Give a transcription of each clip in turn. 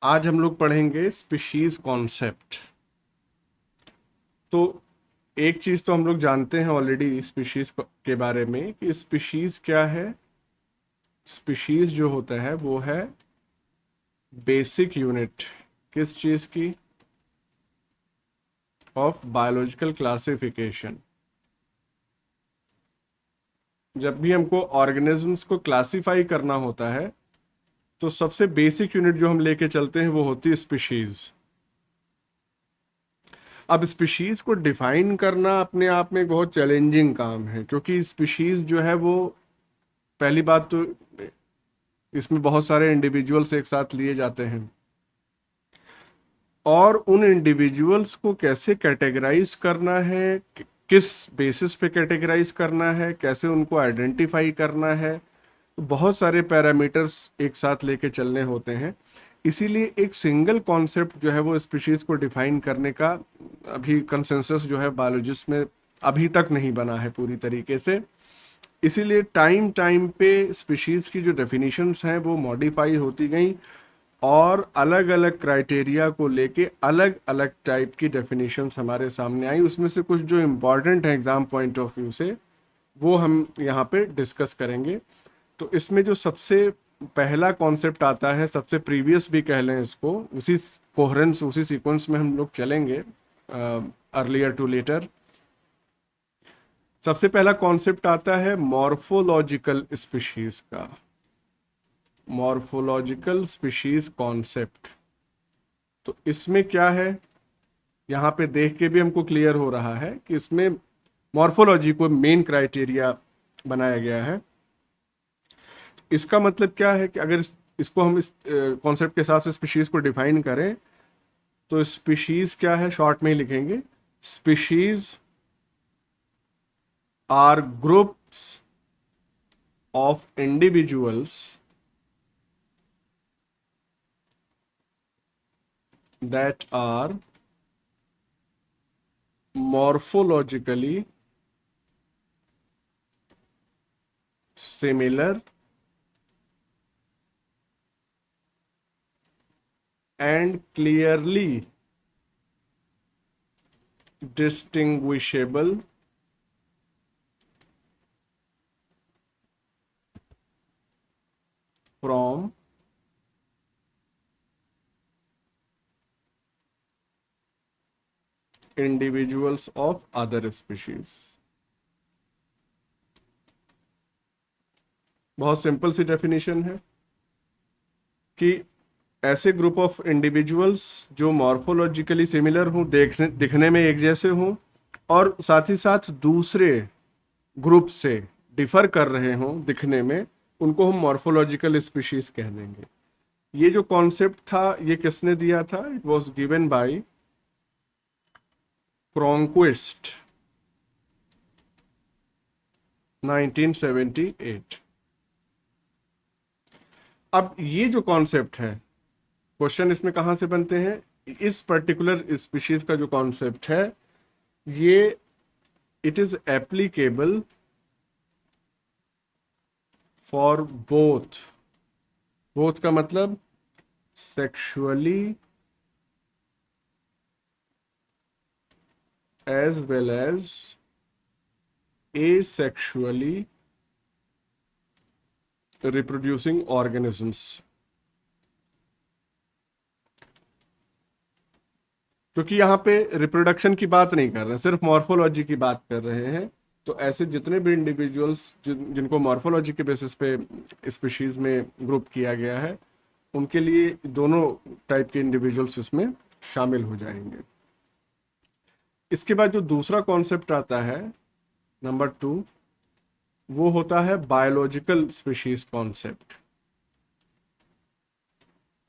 आज हम लोग पढ़ेंगे स्पीशीज कॉन्सेप्ट। तो एक चीज तो हम लोग जानते हैं ऑलरेडी स्पीशीज के बारे में कि स्पीशीज क्या है। स्पीशीज जो होता है वो है बेसिक यूनिट किस चीज की, ऑफ बायोलॉजिकल क्लासिफिकेशन। जब भी हमको ऑर्गेनिजम्स को क्लासिफाई करना होता है तो सबसे बेसिक यूनिट जो हम लेके चलते हैं वो होती है स्पीशीज। अब स्पीशीज को डिफाइन करना अपने आप में एक बहुत चैलेंजिंग काम है, क्योंकि स्पीशीज जो है वो, पहली बात तो इसमें बहुत सारे इंडिविजुअल्स एक साथ लिए जाते हैं और उन इंडिविजुअल्स को कैसे कैटेगराइज करना है, किस बेसिस पे कैटेगराइज करना है, कैसे उनको आइडेंटिफाई करना है, बहुत सारे पैरामीटर्स एक साथ लेके चलने होते हैं। इसीलिए एक सिंगल कॉन्सेप्ट जो है वो स्पीशीज को डिफाइन करने का अभी कंसेंसस जो है बायोलॉजिस्ट में अभी तक नहीं बना है पूरी तरीके से। इसीलिए टाइम टाइम पे स्पीशीज की जो डेफिनेशंस हैं वो मॉडिफाई होती गई और अलग अलग क्राइटेरिया को लेके अलग अलग टाइप की डेफिनेशंस हमारे सामने आई। उसमें से कुछ जो इम्पॉर्टेंट है एग्जाम पॉइंट ऑफ व्यू से वो हम यहाँ पे डिस्कस करेंगे। तो इसमें जो सबसे पहला कॉन्सेप्ट आता है, सबसे प्रीवियस भी कह लें इसको, उसी कोहरेंस उसी सीक्वेंस में हम लोग चलेंगे, अर्लियर टू लेटर। सबसे पहला कॉन्सेप्ट आता है मॉर्फोलॉजिकल स्पीशीज का। Morphological species concept. तो इसमें क्या है, यहाँ पे देख के भी हमको क्लियर हो रहा है कि इसमें मॉर्फोलॉजी को मेन क्राइटेरिया बनाया गया है। इसका मतलब क्या है कि अगर इसको हम इस कॉन्सेप्ट के हिसाब से स्पीशीज को डिफाइन करें तो स्पीशीज क्या है, शॉर्ट में ही लिखेंगे, species are groups of individuals that are morphologically similar and clearly distinguishable from individuals of other species। बहुत सिंपल सी डेफिनेशन है कि ऐसे ग्रुप ऑफ इंडिविजुअल्स जो मॉर्फोलॉजिकली सिमिलर हों, देखने दिखने में एक जैसे हों और साथ ही साथ दूसरे ग्रुप से डिफर कर रहे हों दिखने में, उनको हम मॉर्फोलॉजिकल स्पीशीज कह देंगे। ये जो कॉन्सेप्ट था ये किसने दिया था, इट वॉज गिवन बाय क्रोंक्विस्ट 1978। अब ये जो कॉन्सेप्ट है, क्वेश्चन इसमें कहां से बनते हैं, इस पर्टिकुलर स्पीशीज का जो कॉन्सेप्ट है ये, it is applicable for both. Both का मतलब sexually as well as asexually reproducing organisms। क्योंकि यहाँ पे रिप्रोडक्शन की बात नहीं कर रहे हैं, सिर्फ मॉर्फोलॉजी की बात कर रहे हैं। तो ऐसे जितने भी इंडिविजुअल्स जिनको मॉर्फोलॉजी के बेसिस पे स्पीशीज में ग्रुप किया गया है, उनके लिए दोनों टाइप के इंडिविजुअल्स इसमें शामिल हो जाएंगे। इसके बाद जो दूसरा कॉन्सेप्ट आता है, नंबर 2, वो होता है biological species concept.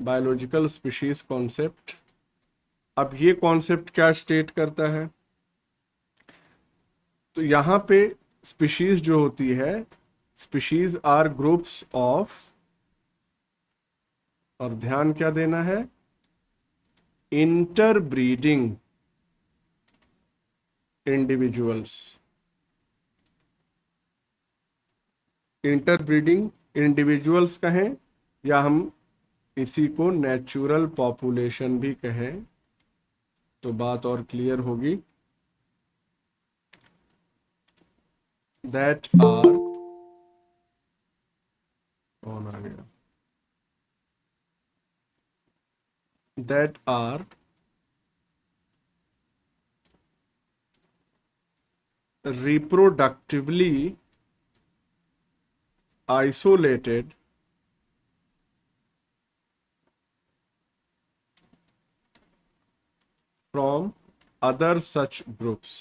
Biological species concept. अब ये कॉन्सेप्ट क्या स्टेट करता है, तो यहाँ पे स्पीशीज जो होती है, स्पीशीज आर ग्रुप्स ऑफ, और ध्यान क्या देना है, इंटरब्रीडिंग इंडिविजुअल्स। इंटरब्रीडिंग इंडिविजुअल्स कहें या हम इसी को नेचुरल पॉपुलेशन भी कहें तो बात और क्लियर होगी। दैट आर, कौन आ गया, that are reproductively isolated from other such groups।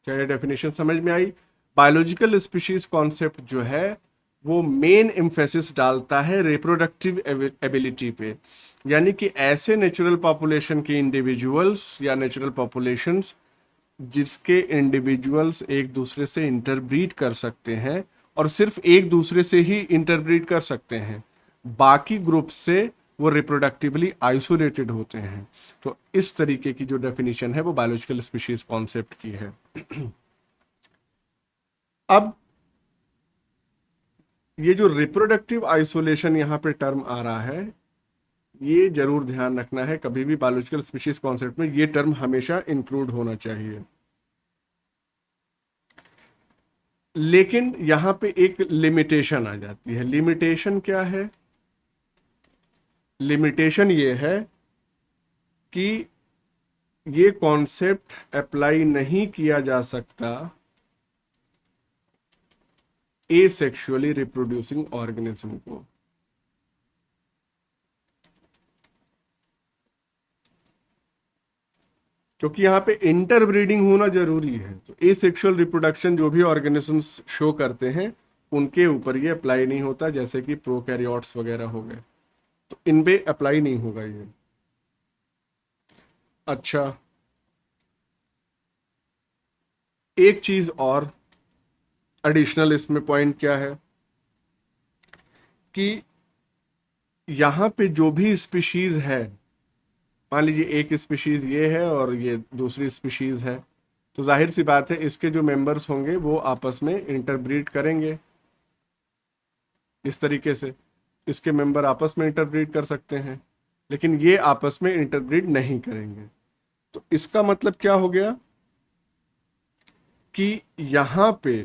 क्या ये डेफिनेशन समझ में आई? बायोलॉजिकल स्पीशीज कॉन्सेप्ट जो है वो मेन एम्फेसिस डालता है रिप्रोडक्टिव एबिलिटी पे, यानी कि ऐसे नेचुरल पॉपुलेशन के इंडिविजुअल्स या नेचुरल पॉपुलेशंस जिसके इंडिविजुअल्स एक दूसरे से इंटरब्रीड कर सकते हैं और सिर्फ एक दूसरे से ही इंटरब्रीड कर सकते हैं, बाकी ग्रुप से वो रिप्रोडक्टिवली आइसोलेटेड होते हैं। तो इस तरीके की जो डेफिनेशन है वो बायोलॉजिकल स्पीशीज कॉन्सेप्ट की है। अब ये जो रिप्रोडक्टिव आइसोलेशन यहां पे टर्म आ रहा है, ये जरूर ध्यान रखना है, कभी भी बायोलॉजिकल स्पीशीज कॉन्सेप्ट में ये टर्म हमेशा इंक्लूड होना चाहिए। लेकिन यहां पे एक लिमिटेशन आ जाती है। लिमिटेशन क्या है? लिमिटेशन ये है कि ये कॉन्सेप्ट अप्लाई नहीं किया जा सकता एसेक्सुअली रिप्रोड्यूसिंग ऑर्गेनिज्म को। क्योंकि यहाँ पे इंटरब्रीडिंग होना जरूरी है, तो एसेक्सुअल रिप्रोडक्शन जो भी ऑर्गेनिजम्स शो करते हैं उनके ऊपर ये अप्लाई नहीं होता, जैसे कि प्रोकैरियोट्स वगैरह हो गए, तो इन पे अप्लाई नहीं होगा ये। अच्छा, एक चीज और एडिशनल इसमें पॉइंट क्या है कि यहाँ पे जो भी स्पीशीज है, मान लीजिए एक स्पीशीज ये है और ये दूसरी स्पीशीज है, तो जाहिर सी बात है इसके जो मेंबर्स होंगे वो आपस में इंटरब्रीड करेंगे। इस तरीके से इसके मेंबर आपस में इंटरब्रीड कर सकते हैं, लेकिन ये आपस में इंटरब्रीड नहीं करेंगे। तो इसका मतलब क्या हो गया कि यहां पे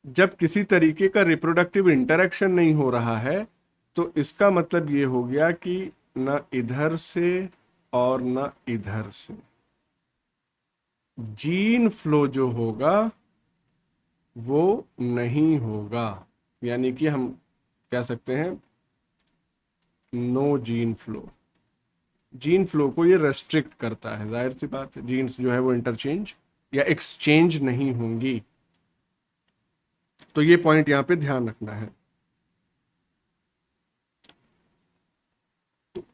जब किसी तरीके का रिप्रोडक्टिव इंटरेक्शन नहीं हो रहा है, तो इसका मतलब ये हो गया कि ना इधर से और ना इधर से जीन फ्लो जो होगा वो नहीं होगा, यानी कि हम कह सकते हैं no gene flow. Gene flow को ये रेस्ट्रिक्ट करता है, जाहिर सी बात है जीन्स जो है वो इंटरचेंज या एक्सचेंज नहीं होंगी। तो ये पॉइंट यहां पे ध्यान रखना है,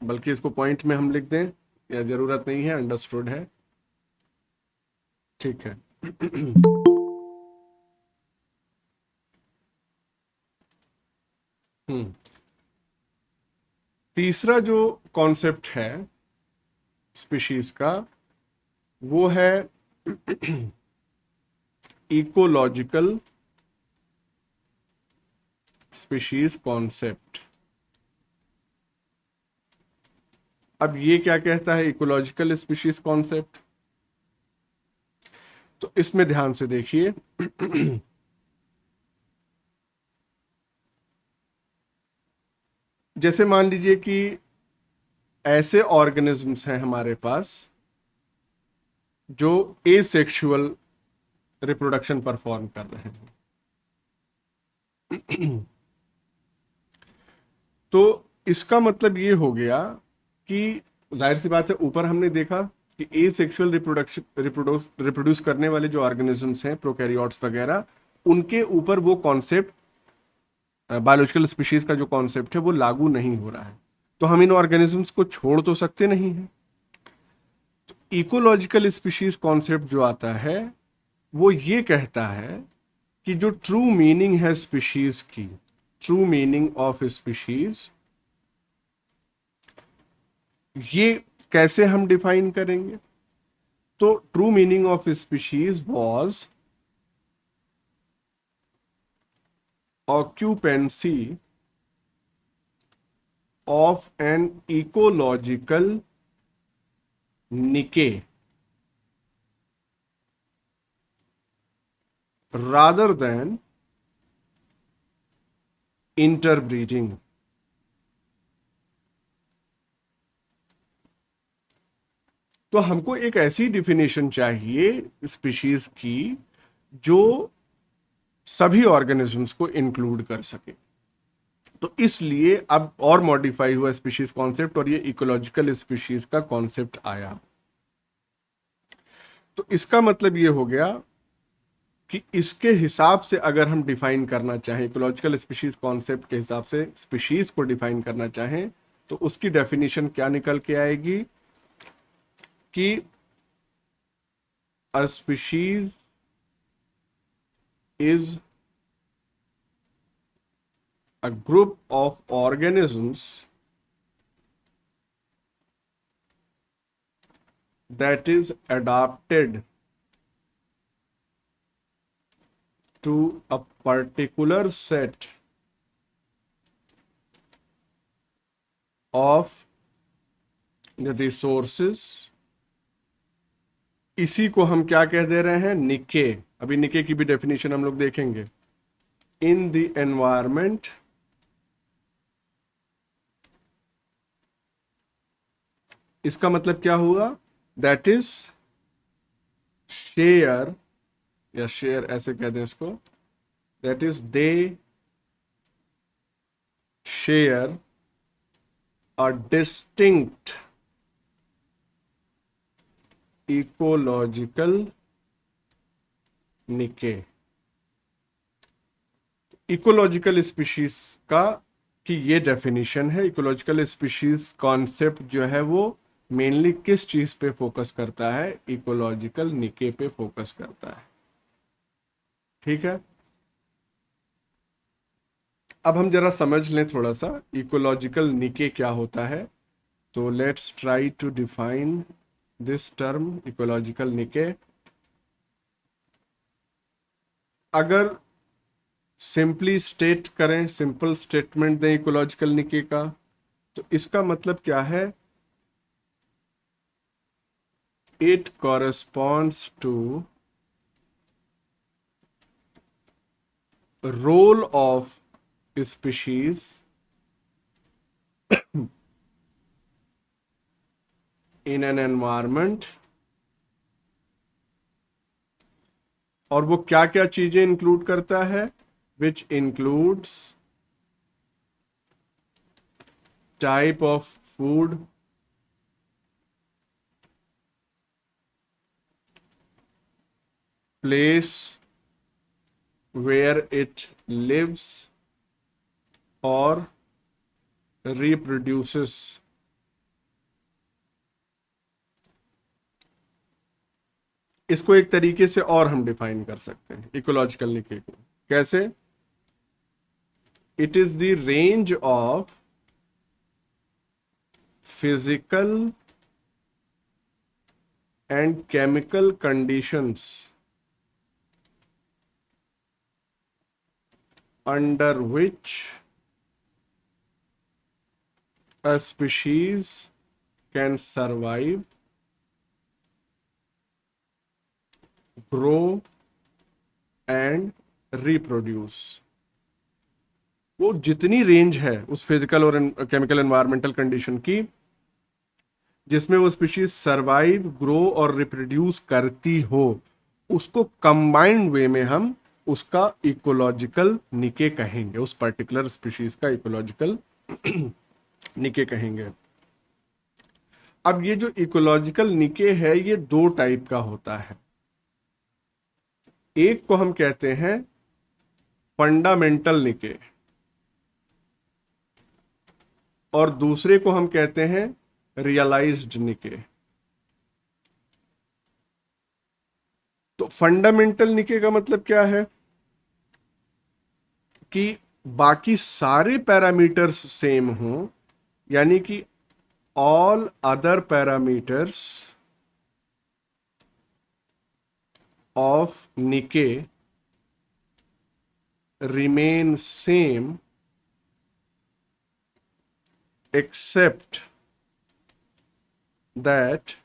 बल्कि इसको पॉइंट में हम लिख दें या जरूरत नहीं है, अंडरस्टूड है, ठीक है। तीसरा जो कॉन्सेप्ट है स्पीशीज का वो है इकोलॉजिकल स्पीशीज कॉन्सेप्ट। अब ये क्या कहता है इकोलॉजिकल स्पीशीज कॉन्सेप्ट? तो इसमें ध्यान से देखिए। जैसे मान लीजिए कि ऐसे ऑर्गेनिजम्स हैं हमारे पास जो एसेक्सुअल रिप्रोडक्शन परफॉर्म कर रहे हैं। तो इसका मतलब ये हो गया कि जाहिर सी बात है ऊपर हमने देखा कि एसेक्सुअल रिप्रोड्यूस करने वाले जो ऑर्गेनिजम्स हैं प्रोकैरियोट्स वगैरह, उनके ऊपर वो कॉन्सेप्ट बायोलॉजिकल स्पीशीज का जो कॉन्सेप्ट है वो लागू नहीं हो रहा है। तो हम इन ऑर्गेनिजम्स को छोड़ तो सकते नहीं हैं। तो इकोलॉजिकल स्पीशीज कॉन्सेप्ट जो आता है वो ये कहता है कि जो ट्रू मीनिंग है स्पीशीज की, ट्रू मीनिंग ऑफ स्पीशीज, ये कैसे हम डिफाइन करेंगे? तो true meaning of species was occupancy of an ecological niche rather than interbreeding. तो हमको एक ऐसी डिफिनेशन चाहिए स्पीशीज की जो सभी ऑर्गेनिजम्स को इंक्लूड कर सके। तो इसलिए अब और मॉडिफाई हुआ स्पीशीज कॉन्सेप्ट और ये इकोलॉजिकल स्पीशीज का कॉन्सेप्ट आया। तो इसका मतलब ये हो गया कि इसके हिसाब से अगर हम डिफाइन करना चाहें, इकोलॉजिकल स्पीशीज कॉन्सेप्ट के हिसाब से स्पीशीज को डिफाइन करना चाहें, तो उसकी डेफिनेशन क्या निकल के आएगी कि a species is a group of organisms that is adapted to a particular set of resources। इसी को हम क्या कह दे रहे हैं? निके। अभी निके की भी डेफिनेशन हम लोग देखेंगे। इन द एनवायरमेंट इसका मतलब क्या हुआ? दैट इज शेयर, या शेयर ऐसे कह दें इसको, that is they share a distinct ecological निके। इकोलॉजिकल स्पीशीज का की ये डेफिनेशन है। इकोलॉजिकल स्पीशीज कॉन्सेप्ट जो है वो मेनली किस चीज पे फोकस करता है? इकोलॉजिकल निके पे फोकस करता है। ठीक है, अब हम जरा समझ लें थोड़ा सा इकोलॉजिकल निके क्या होता है। तो let's try to define this term ecological niche. अगर सिंपली स्टेट करें, सिंपल स्टेटमेंट दें इकोलॉजिकल निके का, तो इसका मतलब क्या है? It corresponds to role of species in an environment। और वो क्या क्या चीजें इंक्लूड करता है? which includes type of food, place where it lives or reproduces। इसको एक तरीके से और हम डिफाइन कर सकते हैं इकोलॉजिकल निके को। कैसे? It is the range of physical and chemical conditions under which a species can survive, grow and reproduce। वो जितनी रेंज है उस फिजिकल और केमिकल एनवायरमेंटल कंडीशन की जिसमें वो स्पीशीज सरवाइव, ग्रो और रिप्रोड्यूस करती हो, उसको कंबाइंड वे में हम उसका इकोलॉजिकल निके कहेंगे। उस पर्टिकुलर स्पीशीज का इकोलॉजिकल निके कहेंगे। अब ये जो इकोलॉजिकल निके है ये दो टाइप का होता है। एक को हम कहते हैं फंडामेंटल निके और दूसरे को हम कहते हैं रियलाइज्ड निके। तो फंडामेंटल निके का मतलब क्या है? कि बाकी सारे पैरामीटर्स सेम हों, यानी कि ऑल अदर पैरामीटर्स ऑफ निके remain same except that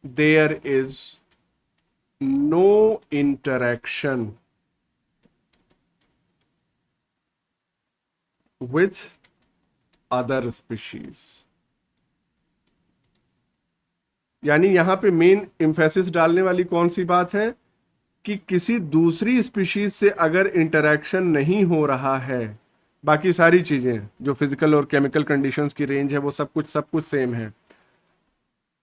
there is no interaction with other species। यानी यहां पे मेन एम्फेसिस डालने वाली कौन सी बात है कि किसी दूसरी स्पीशीज से अगर इंटरेक्शन नहीं हो रहा है, बाकी सारी चीजें जो फिजिकल और केमिकल कंडीशंस की रेंज है वो सब कुछ सेम है,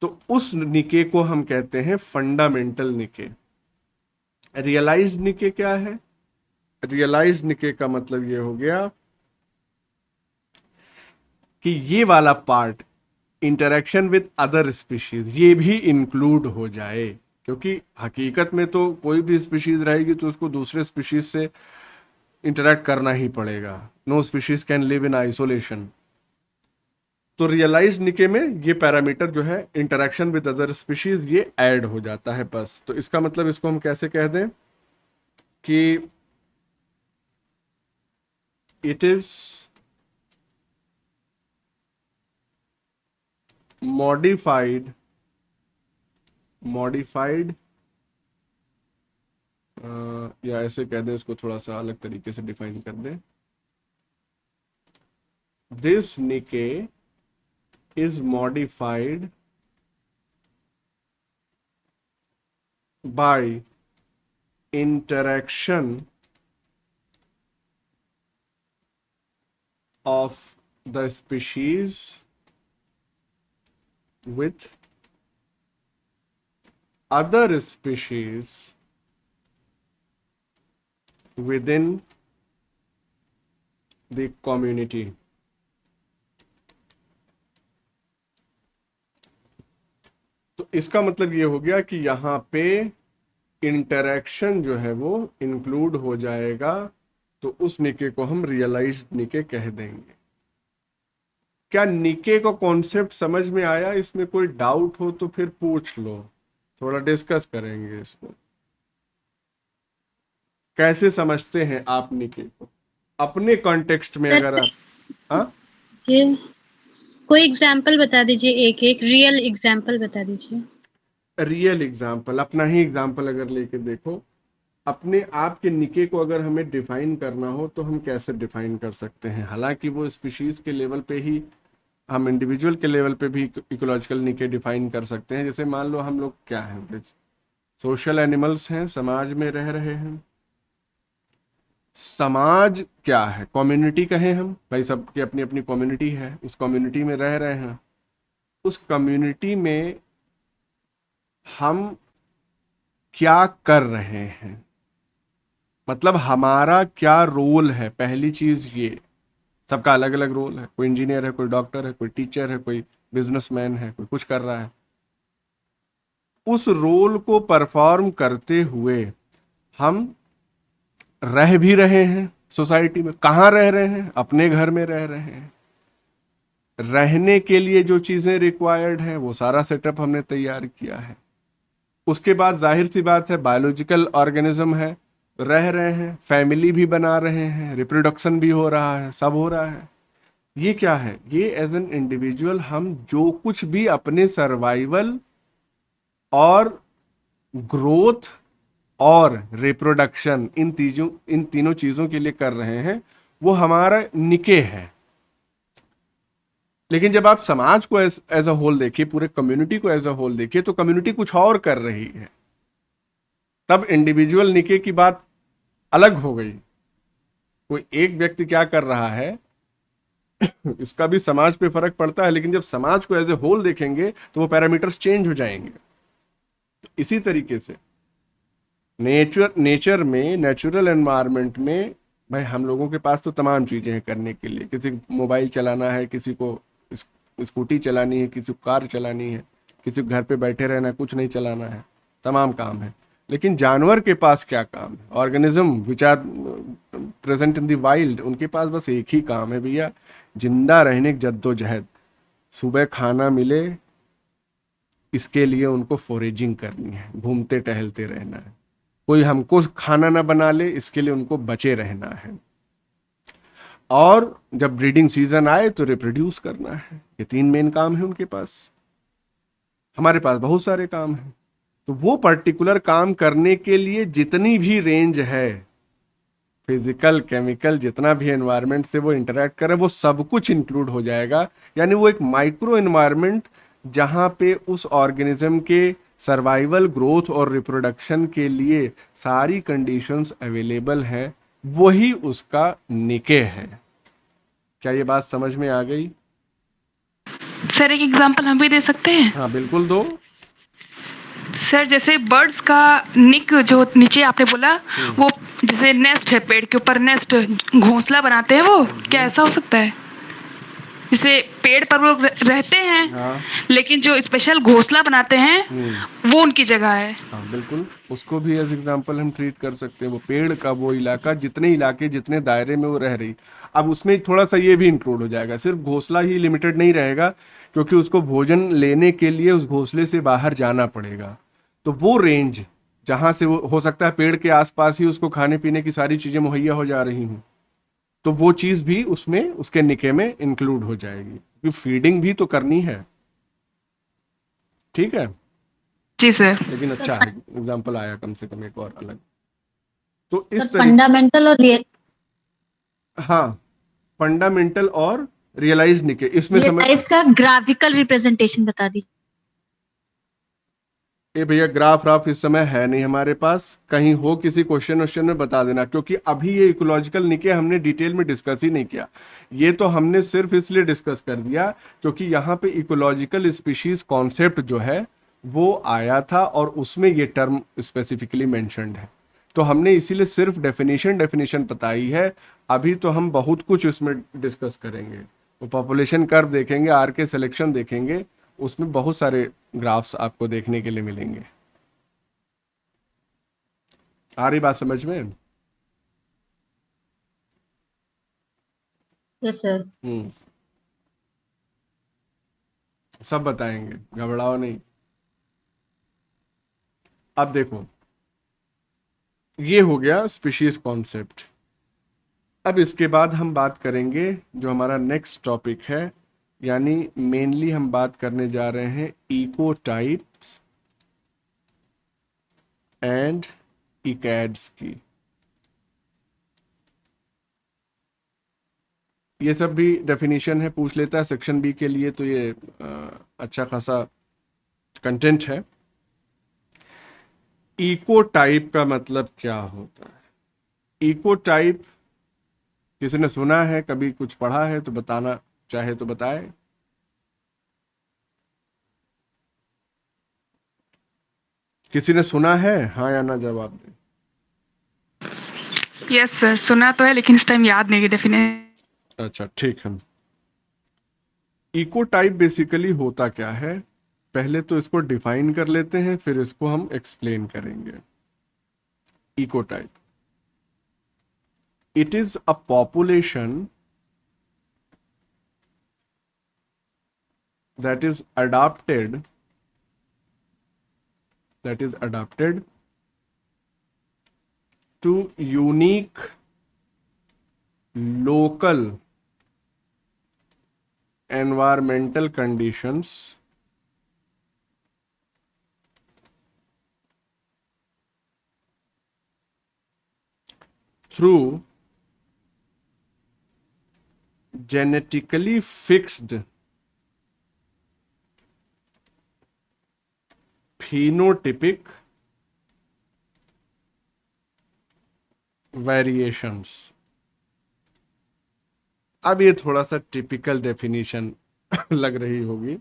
तो उस निके को हम कहते हैं फंडामेंटल निके। रियलाइज्ड निके क्या है? रियलाइज्ड निके का मतलब ये हो गया कि ये वाला part interaction with other species ये भी इंक्लूड हो जाए, क्योंकि हकीकत में तो कोई भी स्पीशीज रहेगी तो उसको दूसरे स्पीशीज से इंटरेक्ट करना ही पड़ेगा। No species can live in isolation. तो रियलाइज निके में ये पैरामीटर जो है इंटरेक्शन विद अदर स्पीशीज ये ऐड हो जाता है बस। तो इसका मतलब इसको हम कैसे कह दें कि इट इज मॉडिफाइड या ऐसे कह दें, इसको थोड़ा सा अलग तरीके से डिफाइन कर दें। दिस निके is modified by interaction of the species with other species within the community। तो इसका मतलब ये हो गया कि यहां पे इंटरेक्शन जो है वो इंक्लूड हो जाएगा, तो उस निके को हम रियलाइज्ड निके कह देंगे। क्या निके का कॉन्सेप्ट समझ में आया? इसमें कोई डाउट हो तो फिर पूछ लो, थोड़ा डिस्कस करेंगे इसको। कैसे समझते हैं आप निके को अपने कॉन्टेक्स्ट में? अगर आप ये कोई एग्जाम्पल बता दीजिए, एक एक रियल एग्जाम्पल बता दीजिए। रियल एग्जाम्पल, अपना ही एग्जाम्पल अगर लेके देखो, अपने आप के निके को अगर हमें डिफाइन करना हो तो हम कैसे डिफाइन कर सकते हैं? हालांकि वो स्पीशीज के लेवल पे ही, हम इंडिविजुअल के लेवल पे भी इकोलॉजिकल निके डिफाइन कर सकते हैं। जैसे मान लो हम लोग क्या हैं, सोशल एनिमल्स हैं, समाज में रह रहे हैं। समाज क्या है? कम्युनिटी कहें हम, भाई सबकी अपनी अपनी कम्युनिटी है, उस कम्युनिटी में रह रहे हैं। उस कम्युनिटी में हम क्या कर रहे हैं, मतलब हमारा क्या रोल है? पहली चीज ये, सबका अलग अलग रोल है। कोई इंजीनियर है, कोई डॉक्टर है, कोई टीचर है, कोई बिजनेसमैन है, कोई कुछ कर रहा है। उस रोल को परफॉर्म करते हुए हम रह भी रहे हैं सोसाइटी में। कहाँ रह रहे हैं? अपने घर में रह रहे हैं। रहने के लिए जो चीजें रिक्वायर्ड हैं वो सारा सेटअप हमने तैयार किया है। उसके बाद जाहिर सी बात है, बायोलॉजिकल ऑर्गेनिज्म है, रह रहे हैं, फैमिली भी बना रहे हैं, रिप्रोडक्शन भी हो रहा है, सब हो रहा है। ये क्या है? ये एज एन इंडिविजुअल हम जो कुछ भी अपने सर्वाइवल और ग्रोथ और रिप्रोडक्शन, इन तीनों चीजों के लिए कर रहे हैं, वो हमारा निके है। लेकिन जब आप समाज को एज अ होल देखिए, पूरे कम्युनिटी को एज अ होल देखिए, तो कम्युनिटी कुछ और कर रही है। तब इंडिविजुअल निके की बात अलग हो गई। कोई एक व्यक्ति क्या कर रहा है इसका भी समाज पे फर्क पड़ता है, लेकिन जब समाज को एज ए होल देखेंगे तो वो पैरामीटर्स चेंज हो जाएंगे। इसी तरीके से नेचर में, नेचुरल एनवायरनमेंट में, भाई हम लोगों के पास तो तमाम चीजें हैं करने के लिए। किसी को मोबाइल चलाना है, किसी को स्कूटी चलानी है, किसी को कार चलानी है, किसी को घर पे बैठे रहना है, कुछ नहीं चलाना है, तमाम काम है। लेकिन जानवर के पास क्या काम है? Organism which are present in the wild, उनके पास बस एक ही काम है भैया, जिंदा रहने की जद्दोजहद। सुबह खाना मिले इसके लिए उनको फोरेजिंग करनी है, घूमते टहलते रहना है। कोई हमको खाना ना बना ले, इसके लिए उनको बचे रहना है, और जब ब्रीडिंग सीजन आए तो रिप्रोड्यूस करना है। ये 3 मेन काम है उनके पास। हमारे पास बहुत सारे काम हैं, तो वो पर्टिकुलर काम करने के लिए जितनी भी रेंज है, फिजिकल केमिकल, जितना भी एनवायरनमेंट से वो इंटरेक्ट करे, वो सब कुछ इंक्लूड हो जाएगा। यानी वो एक माइक्रो एनवायरनमेंट जहाँ पे उस ऑर्गेनिज्म के सर्वाइवल, ग्रोथ और रिप्रोडक्शन के लिए सारी कंडीशंस अवेलेबल हैं, वही उसका निके है। क्या ये बात समझ में आ गई? सर एक एग्जांपल हम भी दे सकते हैं? हाँ बिल्कुल दो। सर जैसे बर्ड्स का निक जो नीचे आपने बोला, वो जैसे नेस्ट है, पेड़ के ऊपर नेस्ट, घोंसला बनाते हैं, वो क्या ऐसा हो सकता है? जैसे पेड़ पर वो रहते हैं, हाँ लेकिन जो स्पेशल घोंसला बनाते हैं वो उनकी जगह है। हाँ बिल्कुल, उसको भी एज एग्जांपल हम ट्रीट कर सकते हैं। वो पेड़ का वो इलाका, जितने इलाके, जितने दायरे में वो रह रही, अब उसमें थोड़ा सा ये भी इंक्लूड हो जाएगा। सिर्फ घोंसला ही लिमिटेड नहीं रहेगा, क्योंकि उसको भोजन लेने के लिए उस घोंसले से बाहर जाना पड़ेगा। तो वो रेंज जहाँ से वो हो सकता है पेड़ के आसपास ही उसको खाने पीने की सारी चीजें मुहैया हो जा रही हूँ, तो वो चीज भी उसमें, उसके निके में इंक्लूड हो जाएगी, क्योंकि फीडिंग भी तो करनी है। ठीक है, जी सर। लेकिन अच्छा है, एग्जाम्पल आया कम से कम एक और अलग। तो इस तरीके, फंडामेंटल और हाँ, फंडामेंटल और रियलाइज निके, इसमें समझ। रियलाइज का ग्राफिकल रिप्रेजेंटेशन बता दीजिए। ए भैया, ग्राफ राफ इस समय है नहीं हमारे पास, कहीं हो किसी क्वेश्चन में बता देना, क्योंकि अभी ये इकोलॉजिकल निके हमने डिटेल में डिस्कस ही नहीं किया। ये तो हमने सिर्फ इसलिए डिस्कस कर दिया क्योंकि यहाँ पे इकोलॉजिकल स्पीशीज कॉन्सेप्ट जो है वो आया था, और उसमें ये टर्म स्पेसिफिकली मेंशन्ड है, तो हमने इसीलिए सिर्फ डेफिनेशन बताई है। अभी तो हम बहुत कुछ इसमें डिस्कस करेंगे। वो पॉपुलेशन कर्व देखेंगे, आर के सिलेक्शन देखेंगे, उसमें बहुत सारे ग्राफ्स आपको देखने के लिए मिलेंगे। आ रही बात समझ में? Yes sir. सब बताएंगे, घबराओ नहीं। अब देखो, ये हो गया स्पीशीज कॉन्सेप्ट। अब इसके बाद हम बात करेंगे जो हमारा नेक्स्ट टॉपिक है, यानी मेनली हम बात करने जा रहे हैं इको टाइप्स एंड इकैड्स की। ये सब भी डेफिनेशन है, पूछ लेता है सेक्शन बी के लिए, तो ये अच्छा खासा कंटेंट है। इको टाइप का मतलब क्या होता है? इको टाइप किसी ने सुना है, कभी कुछ पढ़ा है तो बताना चाहे तो बताए। किसी ने सुना है, हाँ या ना जवाब दे। यस सर, सुना तो है लेकिन इस टाइम याद नहीं है डेफिनेशन। अच्छा ठीक है। इको टाइप बेसिकली होता क्या है, पहले तो इसको डिफाइन कर लेते हैं, फिर इसको हम एक्सप्लेन करेंगे। Ecotype, it is a population that is adapted to unique local environmental conditions through genetically fixed phenotypic variations। अब ये थोड़ा सा टिपिकल डेफिनेशन लग रही होगी,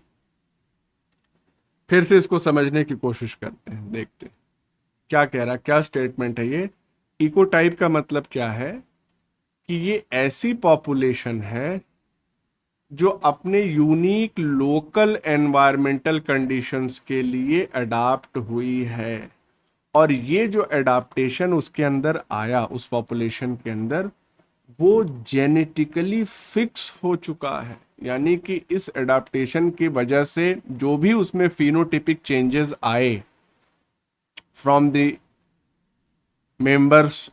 फिर से इसको समझने की कोशिश करते हैं, देखते हैं क्या कह रहा है, क्या स्टेटमेंट है ये। इको टाइप का मतलब क्या है कि ये ऐसी पॉपुलेशन है जो अपने यूनिक लोकल एनवायरमेंटल कंडीशंस के लिए अडाप्ट हुई है, और ये जो एडाप्टेशन उसके अंदर आया, उस पॉपुलेशन के अंदर, वो जेनेटिकली फिक्स हो चुका है। यानी कि इस एडाप्टेशन की वजह से जो भी उसमें फिनोटिपिक चेंजेस आए from the members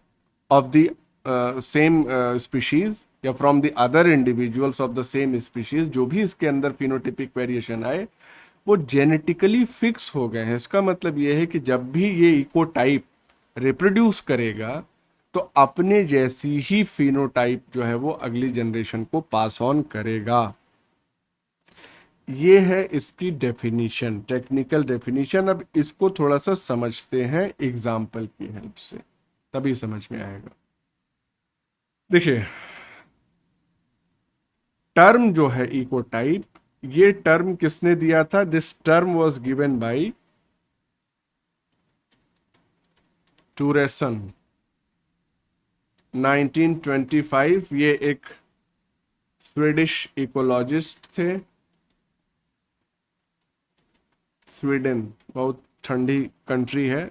of the same species या from the other individuals of the same species, जो भी इसके अंदर फिनोटिपिक वेरिएशन आए वो जेनेटिकली फिक्स हो गए हैं। इसका मतलब ये है कि जब भी ये इकोटाइप रिप्रोड्यूस करेगा तो अपने जैसी ही फिनोटाइप जो है वो अगली जनरेशन को पास ऑन करेगा। ये है इसकी डेफिनेशन, टेक्निकल डेफिनेशन। अब इसको थोड़ा सा समझते हैं एग्जाम्पल की हेल्प से, तभी समझ में आएगा। देखिए, टर्म जो है इकोटाइप, ये टर्म किसने दिया था? This term was given by Turesson 1925। ये एक स्वीडिश इकोलॉजिस्ट थे। स्वीडन बहुत ठंडी कंट्री है,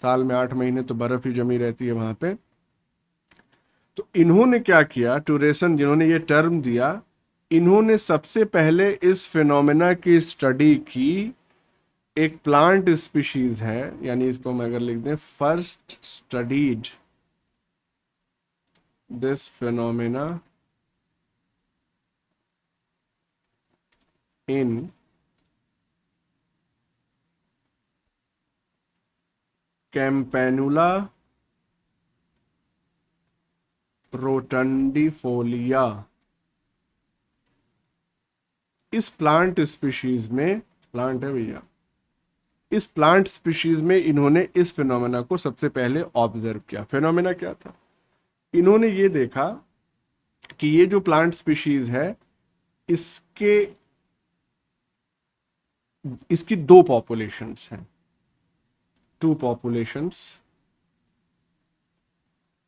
साल में 8 महीने तो बर्फ ही जमी रहती है वहां पे। तो इन्होंने क्या किया, टूरेसन जिन्होंने ये टर्म दिया, इन्होंने सबसे पहले इस फिनोमेना की स्टडी की। एक प्लांट स्पीशीज है, यानी इसको हम अगर लिख दें, first studied this phenomena in Campanula rotundifolia. इस प्लांट स्पीशीज में, प्लांट है भैया, इस प्लांट स्पीशीज में इन्होंने इस फिनोमेना को सबसे पहले ऑब्जर्व किया। फिनोमेना क्या था? इन्होंने ये देखा कि ये जो प्लांट स्पीशीज है इसकी दो पॉपुलेशंस हैं, टू पॉपुलेशंस।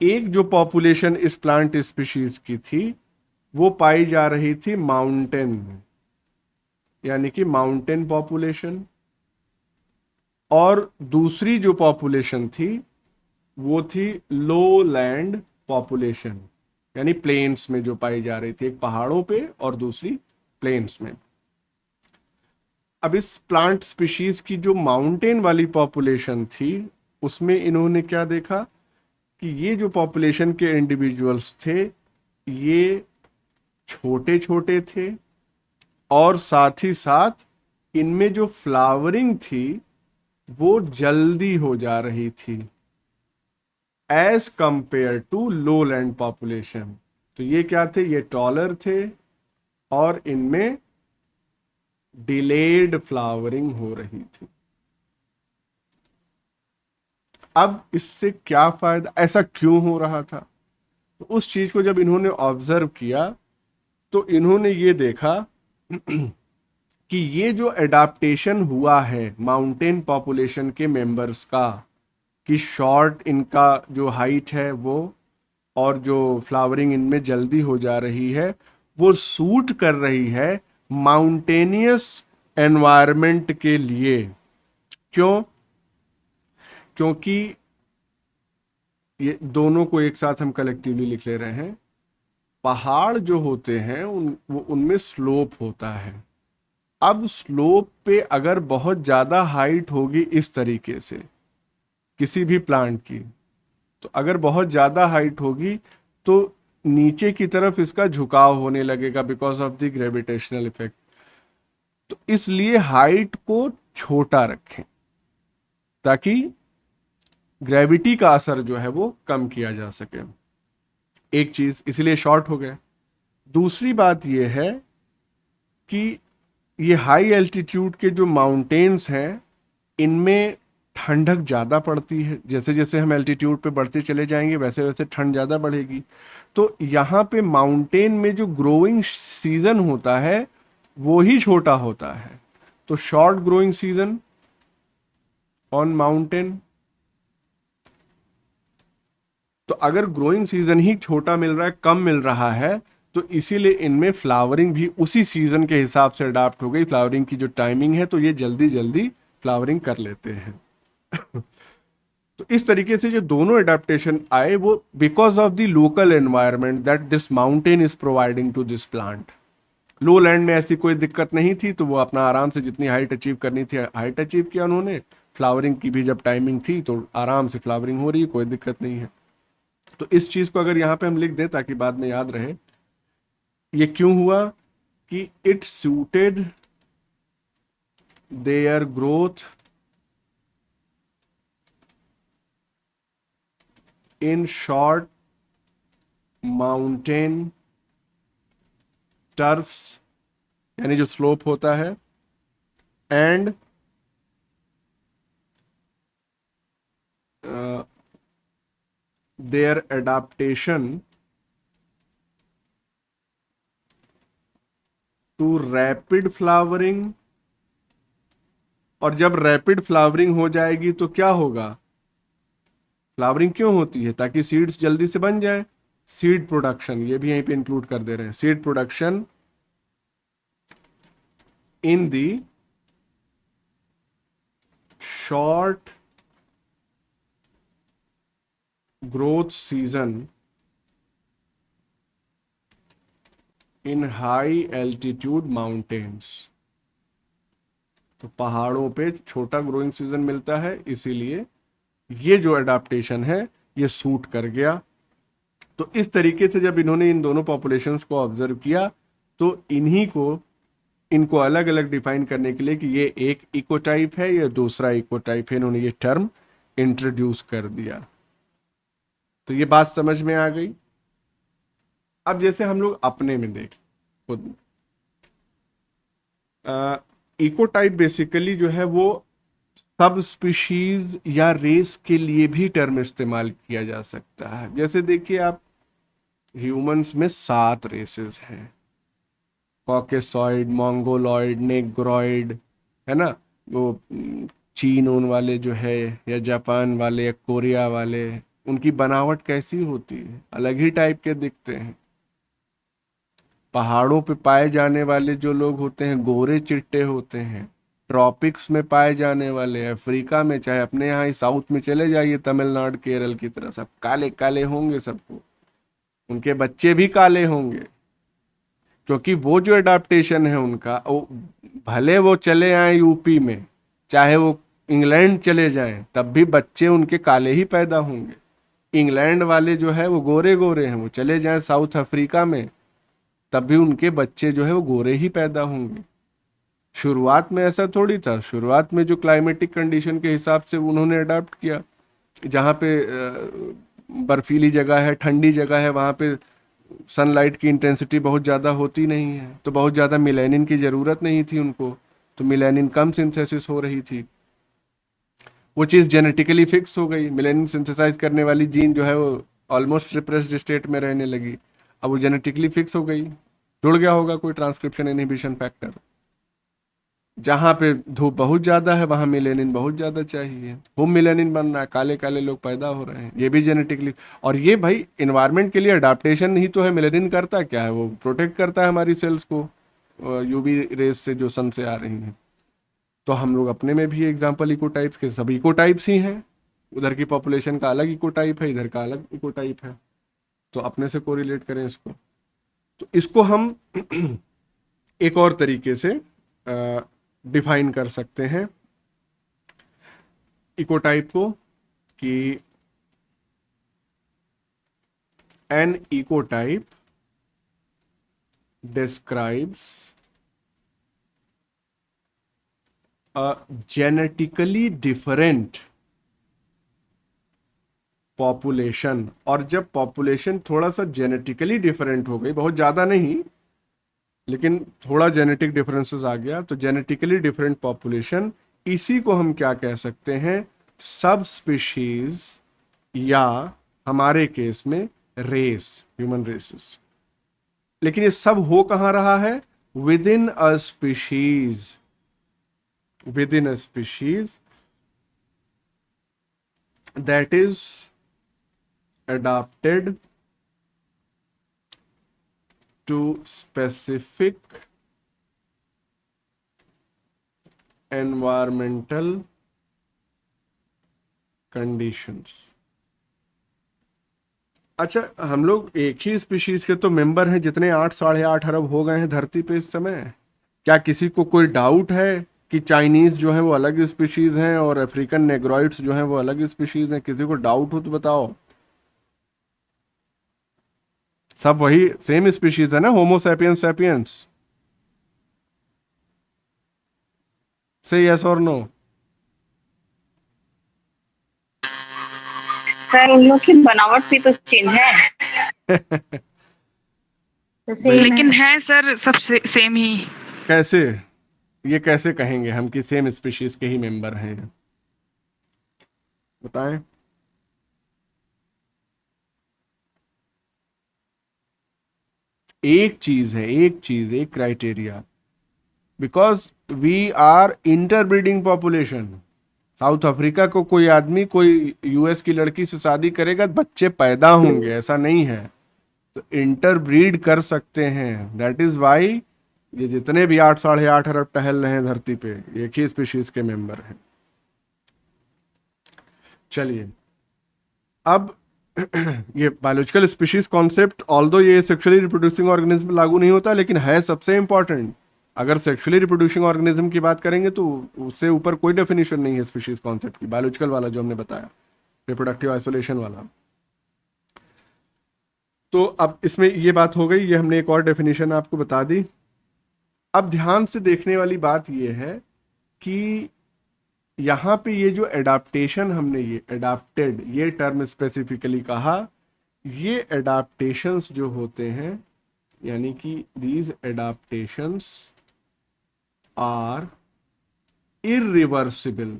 एक जो पॉपुलेशन इस प्लांट स्पीशीज की थी वो पाई जा रही थी माउंटेन में, यानी कि माउंटेन पॉपुलेशन, और दूसरी जो पॉपुलेशन थी वो थी लो लैंड पॉपुलेशन, यानी प्लेन्स में जो पाई जा रही थी, एक पहाड़ों पे और दूसरी प्लेन्स में। अब इस प्लांट स्पीशीज की जो माउंटेन वाली पॉपुलेशन थी उसमें इन्होंने क्या देखा कि ये जो पॉपुलेशन के इंडिविजुअल्स थे ये छोटे छोटे थे, और साथ ही साथ इनमें जो फ्लावरिंग थी वो जल्दी हो जा रही थी as compare to low land population. तो ये क्या थे? ये टॉलर थे और इनमें डिलेड फ्लावरिंग हो रही थी। अब इससे क्या फायदा, ऐसा क्यों हो रहा था? तो उस चीज को जब इन्होंने ऑब्जर्व किया तो इन्होंने ये देखा कि ये जो एडाप्टेशन हुआ है माउंटेन पॉपुलेशन के मेंबर्स का, कि शॉर्ट इनका जो हाइट है वो, और जो फ्लावरिंग इनमें जल्दी हो जा रही है, वो सूट कर रही है माउंटेनियस एनवायरनमेंट के लिए। क्यों? क्योंकि ये दोनों को एक साथ हम कलेक्टिवली लिख ले रहे हैं। पहाड़ जो होते हैं उनमें स्लोप होता है। अब स्लोप पे अगर बहुत ज्यादा हाइट होगी इस तरीके से किसी भी प्लांट की, तो अगर बहुत ज्यादा हाइट होगी तो नीचे की तरफ इसका झुकाव होने लगेगा because of the gravitational effect. तो इसलिए हाइट को छोटा रखें ताकि ग्रेविटी का असर जो है वो कम किया जा सके। एक चीज, इसलिए शॉर्ट हो गए। दूसरी बात यह है कि ये हाई एल्टीट्यूड के जो माउंटेन्स हैं इनमें ठंडक ज़्यादा पड़ती है। जैसे जैसे हम एल्टीट्यूड पे बढ़ते चले जाएंगे वैसे वैसे ठंड ज़्यादा बढ़ेगी। तो यहाँ पे माउंटेन में जो ग्रोइंग सीजन होता है वो ही छोटा होता है। तो short growing season on mountain. तो अगर ग्रोइंग सीजन ही छोटा मिल रहा है, कम मिल रहा है, तो इसीलिए इनमें फ्लावरिंग भी उसी सीजन के हिसाब से अडाप्ट हो गई। फ्लावरिंग की जो टाइमिंग है तो ये जल्दी जल्दी फ्लावरिंग कर लेते हैं। तो इस तरीके से जो दोनों एडेप्टेशन आए वो because of the local environment that this mountain is providing to this plant. Low land में ऐसी कोई दिक्कत नहीं थी, तो वो अपना आराम से जितनी हाइट अचीव करनी थी हाइट अचीव किया उन्होंने। फ्लावरिंग की भी जब टाइमिंग थी तो आराम से फ्लावरिंग हो रही है, कोई दिक्कत नहीं है। तो इस चीज को अगर यहाँ पे हम लिख दें ताकि बाद में याद रहे, ये क्यों हुआ कि it suited their growth in short mountain turfs, यानी जो स्लोप होता है, and their adaptation to rapid flowering. और जब रैपिड फ्लावरिंग हो जाएगी तो क्या होगा? फ्लावरिंग क्यों होती है? ताकि सीड्स जल्दी से बन जाए। सीड प्रोडक्शन, ये भी यहीं पे इंक्लूड कर दे रहे हैं, seed production in the short growth season in high altitude mountains. तो पहाड़ों पे छोटा ग्रोइंग सीजन मिलता है, इसीलिए ये जो अडाप्टेशन है ये सूट कर गया। तो इस तरीके से जब इन्होंने इन दोनों पॉपुलेशंस को ऑब्जर्व किया तो इनको अलग अलग डिफाइन करने के लिए कि ये एक इकोटाइप है या दूसरा इकोटाइप है, इन्होंने ये टर्म इंट्रोड्यूस कर दिया। तो ये बात समझ में आ गई। अब जैसे हम लोग अपने में देख खुद, इकोटाइप बेसिकली जो है वो सब स्पीशीज या रेस के लिए भी टर्म इस्तेमाल किया जा सकता है। जैसे देखिए आप, ह्यूमंस में 7 रेसेस हैं, कॉकेसॉइड, मोंगोलॉइड, नेग्रोइड, है ना, वो चीन उन वाले जो है, या जापान वाले, या कोरिया वाले, उनकी बनावट कैसी होती है? अलग ही टाइप के दिखते हैं। पहाड़ों पे पाए जाने वाले जो लोग होते हैं गोरे चिट्टे होते हैं। ट्रॉपिक्स में पाए जाने वाले, अफ्रीका में, चाहे अपने यहाँ ही साउथ में चले जाइए, तमिलनाडु केरल की तरफ, सब काले काले होंगे सबको, उनके बच्चे भी काले होंगे, क्योंकि वो जो एडाप्टेशन है उनका, वो भले वो चले आए यूपी में, चाहे वो इंग्लैंड चले जाएं, तब भी बच्चे उनके काले ही पैदा होंगे। इंग्लैंड वाले जो है वो गोरे गोरे हैं, वो चले जाएं साउथ अफ्रीका में, तब भी उनके बच्चे जो है वो गोरे ही पैदा होंगे। शुरुआत में ऐसा थोड़ी था, शुरुआत में जो क्लाइमेटिक कंडीशन के हिसाब से उन्होंने अडाप्ट किया, जहाँ पे बर्फीली जगह है, ठंडी जगह है, वहाँ पे सनलाइट की इंटेंसिटी बहुत ज़्यादा होती नहीं है, तो बहुत ज़्यादा मिलेनिन की ज़रूरत नहीं थी उनको, तो मिलेनिन कम सिंथेसिस हो रही थी। वो चीज़ जेनेटिकली फिक्स हो गई, मिलेनिन सिंथेसाइज करने वाली जीन जो है वो ऑलमोस्ट रिप्रेस्ड स्टेट में रहने लगी। अब वो जेनेटिकली फिक्स हो गई, जुड़ गया होगा कोई ट्रांसक्रिप्शन इनहिबिशन फैक्टर। जहाँ पे धूप बहुत ज़्यादा है वहाँ मिलेनिन बहुत ज़्यादा चाहिए, वो मिलेनिन बन रहा है, काले काले लोग पैदा हो रहे हैं, ये भी जेनेटिकली। और ये भाई इन्वायरमेंट के लिए अडाप्टेशन ही तो है। मिलेनिन करता क्या है? वो प्रोटेक्ट करता है हमारी सेल्स को यूवी रेस से जो सन से आ रही हैं। तो हम लोग अपने में भी एग्जाम्पल इकोटाइप्स के, सब इकोटाइप्स ही हैं। उधर की पॉपुलेशन का अलग इकोटाइप है, इधर का अलग इकोटाइप है, तो अपने से कोरिलेट करें इसको। तो इसको हम एक और तरीके से डिफाइन कर सकते हैं इकोटाइप को, कि an ecotype describes a genetically different population. और जब पॉपुलेशन थोड़ा सा जेनेटिकली डिफरेंट हो गई, बहुत ज़्यादा नहीं लेकिन थोड़ा जेनेटिक डिफरेंसेस आ गया, तो जेनेटिकली डिफरेंट पॉपुलेशन, इसी को हम क्या कह सकते हैं? सब स्पीशीज, या हमारे केस में रेस, ह्यूमन रेसेस। लेकिन ये सब हो कहाँ रहा है? With in a species, with in a species that is adapted to specific environmental conditions। अच्छा, हम लोग एक ही स्पीशीज के तो मेंबर हैं, जितने 8 साढ़े 8 अरब हो गए हैं धरती पे इस समय। क्या किसी को कोई डाउट है कि चाइनीज जो है वो अलग स्पीशीज हैं और अफ्रीकन नेग्रोइड्स जो हैं वो अलग स्पीशीज हैं? किसी को डाउट हो तो बताओ। सब वही सेम स्पीशीज है ना, होमो सैपियंस सैपियंस। से यस और नो? सर उन लोग की बनावट भी तो चेंज है। तो सेम लेकिन है। है सर सब सेम ही। कैसे? ये कैसे कहेंगे हम कि सेम स्पीशीज के ही मेंबर हैं? बताएं। एक चीज है, एक चीज, एक criteria, because we are interbreeding population. South Africa को कोई आदमी कोई यूएस की लड़की से शादी करेगा, बच्चे पैदा होंगे, ऐसा नहीं है। तो इंटरब्रीड कर सकते हैं, दैट इज वाई ये जितने भी 8 साढ़े 8 अरब टहल रहे हैं धरती पे, एक ही स्पीशीज के मेंबर हैं। चलिए, अब ये बायोलॉजिकल स्पीशीज कॉन्सेप्ट, ऑल्दो ये सेक्सुअली रिप्रोड्यूसिंग ऑर्गेनिज्म में लागू नहीं होता, लेकिन है सबसे इंपॉर्टेंट। अगर सेक्सुअली रिप्रोड्यूसिंग ऑर्गेनिज्म की बात करेंगे तो उससे ऊपर कोई डेफिनेशन नहीं है स्पीशीज कॉन्सेप्ट की, बायोलॉजिकल वाला जो हमने बताया, रिप्रोडक्टिव आइसोलेशन वाला। तो अब इसमें ये बात हो गई, ये हमने एक और डेफिनेशन आपको बता दी। अब ध्यान से देखने वाली बात ये है कि यहाँ पे ये जो एडाप्टेशन, हमने ये एडाप्टेड ये टर्म स्पेसिफिकली कहा, ये एडाप्टेशंस जो होते हैं, यानी कि these adaptations are irreversible.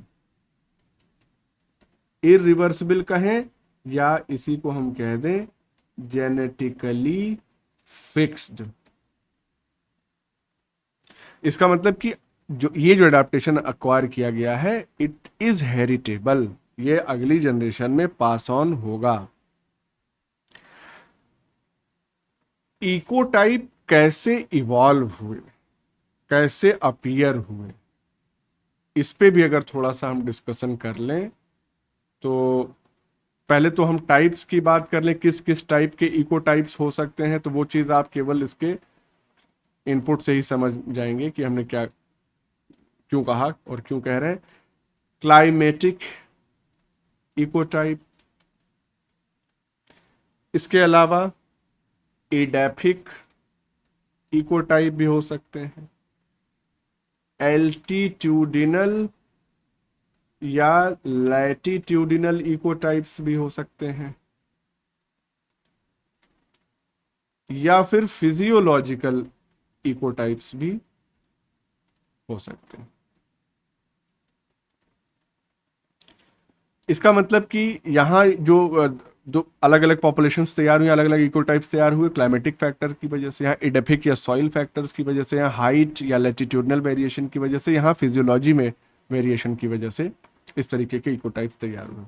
Irreversible कहें या इसी को हम कह दें जेनेटिकली फिक्स्ड। इसका मतलब कि जो एडाप्टेशन अक्वायर किया गया है, इट इज हेरिटेबल, ये अगली जनरेशन में पास ऑन होगा। इकोटाइप कैसे इवॉल्व हुए, कैसे अपीयर हुए, इस पे भी अगर थोड़ा सा हम डिस्कशन कर लें तो पहले तो हम टाइप्स की बात कर लें, किस किस टाइप के इको टाइप्स हो सकते हैं। तो वो चीज़ आप केवल इसके इनपुट से ही समझ जाएंगे कि हमने क्या क्यों कहा और क्यों कह रहे हैं। क्लाइमेटिक इको टाइप, इसके अलावा एडेफिक इको टाइप भी हो सकते हैं, एल्टीट्यूडिनल या लैटिट्यूडिनल इको टाइप्स भी हो सकते हैं, या फिर फिजियोलॉजिकल इको टाइप्स भी हो सकते हैं। इसका मतलब कि यहाँ जो दो अलग अलग पॉपुलेशंस तैयार हुई, अलग अलग इको टाइप्स तैयार हुए क्लाइमेटिक फैक्टर की वजह से, यहाँ एडेफिक या सॉइल फैक्टर्स की वजह से, यहाँ हाइट या लैटिट्यूडनल वेरिएशन की वजह से, यहाँ फिजियोलॉजी में वेरिएशन की वजह से इस तरीके के इको टाइप्स तैयार हुए।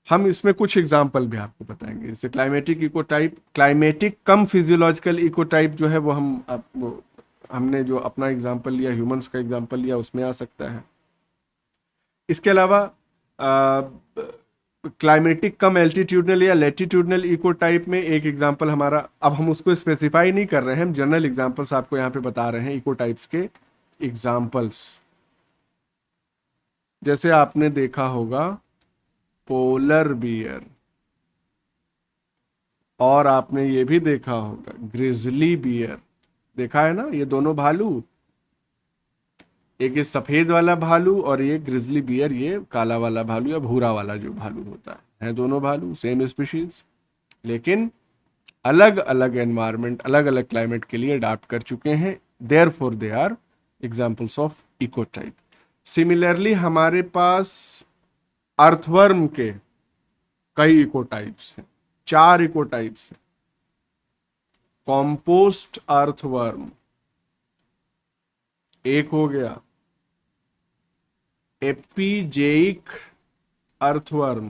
हम इसमें कुछ एग्जाम्पल भी आपको बताएंगे, जैसे क्लाइमेटिक इको टाइप, क्लाइमेटिक कम फिजियोलॉजिकल इको टाइप जो है वो हमने जो अपना एग्जाम्पल लिया, ह्यूमंस का एग्जाम्पल लिया, उसमें आ सकता है। इसके अलावा क्लाइमेटिक कम एल्टीट्यूडनल या लैटिट्यूडनल इको टाइप में एक एग्जांपल हमारा, अब हम उसको स्पेसिफाई नहीं कर रहे हैं, हम जनरल एग्जांपल्स आपको यहाँ पे बता रहे हैं इको टाइप्स के एग्जांपल्स। जैसे आपने देखा होगा पोलर बियर, और आपने ये भी देखा होगा ग्रिजली बियर। देखा है ना, ये दोनों भालू, एक ये सफेद वाला भालू और ये ग्रिजली बियर, ये काला वाला भालू या भूरा वाला जो भालू होता है दोनों भालू सेम स्पीशीज, लेकिन अलग अलग एनवायरमेंट, अलग अलग क्लाइमेट के लिए अडाप्ट कर चुके हैं। Therefore they are examples of ecotype. Similarly हमारे पास अर्थवर्म के कई इको टाइप्स हैं, 4 इको टाइप्स हैं। कॉम्पोस्ट अर्थवर्म एक हो गया, एपिजेइक अर्थवर्म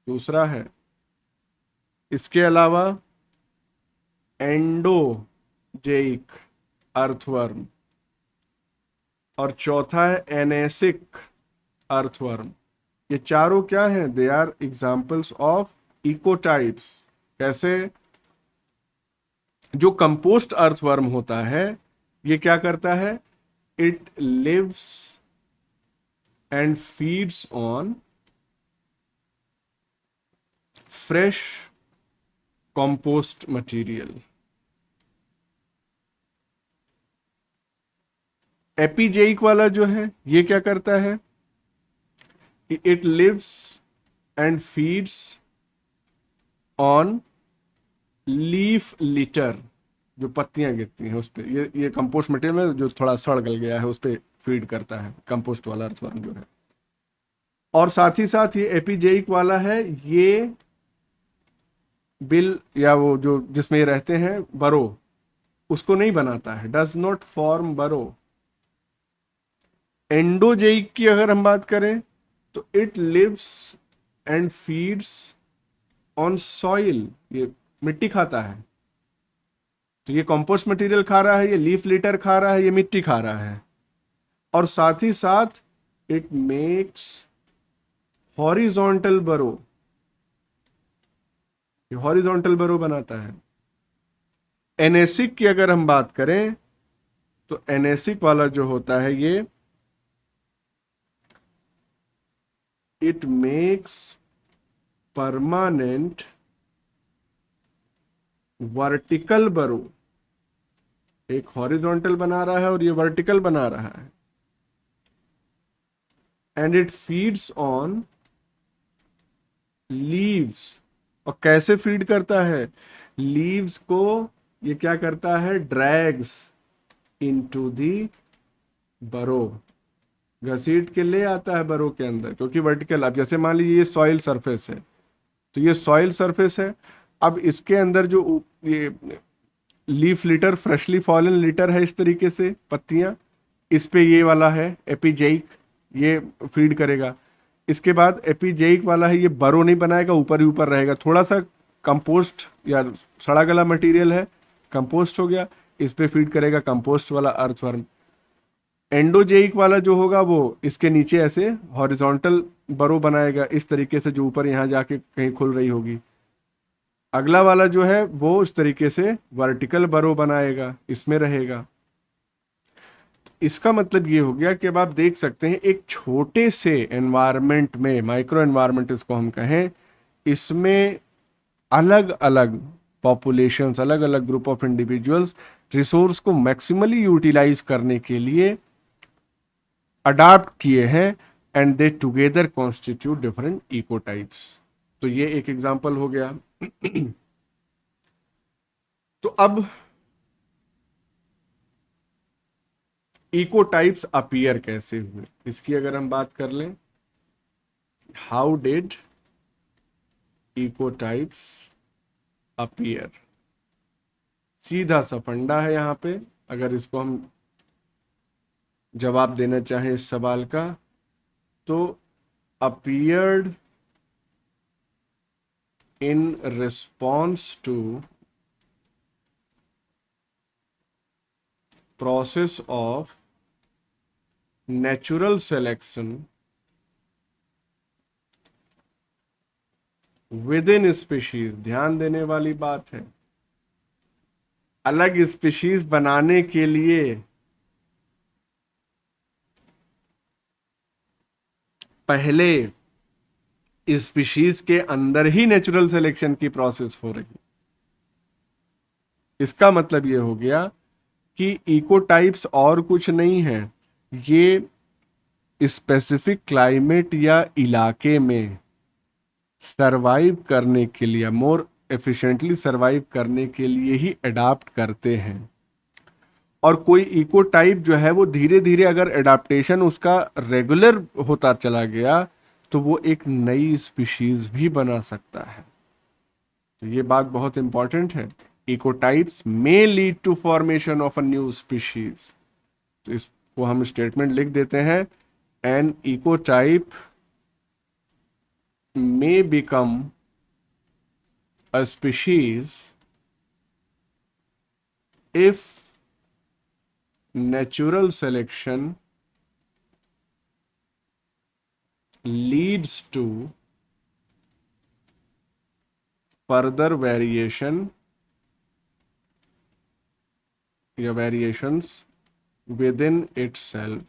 दूसरा है, इसके अलावा एंडोजेइक अर्थवर्म, और चौथा है एनेसिक अर्थवर्म। ये चारों क्या हैं? They are examples of ecotypes. कैसे? जो कंपोस्ट अर्थवर्म होता है ये क्या करता है? It lives and feeds on fresh compost material. Epigeic वाला जो है ये क्या करता है? It lives and feeds on leaf litter, जो पत्तियां गिरती हैं उस पे, ये कंपोस्ट मटेरियल में जो थोड़ा सड़ गल गया है उस पे फीड करता है कंपोस्ट वाला अर्थवर्म जो है। और साथ ही साथ ये एपिजेइक वाला है, ये बिल या वो जो जिसमें ये रहते हैं बरो, उसको नहीं बनाता है, डज नॉट फॉर्म बरो। एंडोजेइक की अगर हम बात करें तो it lives and feeds on soil, ये मिट्टी खाता है। तो ये कंपोस्ट मटेरियल खा रहा है, ये लीफ लिटर खा रहा है, ये मिट्टी खा रहा है। और साथ ही साथ इट मेक्स हॉरिजॉन्टल बरो, ये हॉरिजॉन्टल बरो बनाता है। एनेसिक की अगर हम बात करें तो एनेसिक वाला जो होता है ये इट मेक्स परमानेंट वर्टिकल बरो, एक हॉरिजॉन्टल बना रहा है और ये वर्टिकल बना रहा है। And it feeds on leaves, और कैसे फीड करता है? लीव्स को ये क्या करता है? ड्रैग्स इनटू दी बरो, घसीट के ले आता है बरो के अंदर, क्योंकि वर्टिकल। अब जैसे मान लीजिए ये सॉइल सरफेस है, तो ये सॉइल सरफेस है, अब इसके अंदर जो ये leaf litre, freshly fallen litre है इस तरीके से पत्तियां, इस पे ये वाला है एपिजेइक, ये फीड करेगा। इसके बाद एपिजेइक वाला है, ये बरो नहीं बनाएगा, ऊपर ही ऊपर रहेगा। थोड़ा सा कंपोस्ट या सड़ा गला मटेरियल है, कंपोस्ट हो गया, इस पे फीड करेगा कंपोस्ट वाला अर्थवर्म। एंडोजेइक वाला जो होगा वो इसके नीचे ऐसे हॉरिजॉन्टल बरो बनाएगा इस तरीके से, जो ऊपर यहाँ जाके कहीं खुल रही होगी। अगला वाला जो है वो इस तरीके से वर्टिकल बरो बनाएगा, इसमें रहेगा। इसका मतलब ये हो गया कि अब आप देख सकते हैं एक छोटे से एनवायरनमेंट में, माइक्रो एनवायरनमेंट इसको हम कहें, इसमें अलग अलग पॉपुलेशंस, अलग अलग ग्रुप ऑफ इंडिविजुअल्स रिसोर्स को मैक्सिमली यूटिलाइज करने के लिए अडाप्ट किए हैं, and they together constitute different ecotypes. तो ये एक एग्जांपल हो गया। तो अब इकोटाइप्स अपीयर कैसे हुए, इसकी अगर हम बात कर लें, हाउ डिड इकोटाइप्स अपीयर, सीधा सा फंडा है यहां पे। अगर इसको हम जवाब देना चाहें इस सवाल का, तो appeared in response to process of natural selection within species। ध्यान देने वाली बात है, अलग स्पीशीज बनाने के लिए पहले स्पीशीज के अंदर ही नेचुरल सिलेक्शन की प्रोसेस हो रही। इसका मतलब ये हो गया कि इकोटाइप्स और कुछ नहीं है, ये स्पेसिफिक क्लाइमेट या इलाके में सरवाइव करने के लिए, मोर एफिशिएंटली सरवाइव करने के लिए ही अडाप्ट करते हैं। और कोई इकोटाइप जो है वो धीरे धीरे अगर एडाप्टेशन उसका रेगुलर होता चला गया तो वो एक नई स्पीशीज भी बना सकता है। तो ये बात बहुत इंपॉर्टेंट है। Ecotypes may lead to formation of a new species. तो इसको हम स्टेटमेंट लिख देते हैं, an ecotype may become a species if natural selection leads to further variation या वेरिएशंस विद इन इटसेल्फ।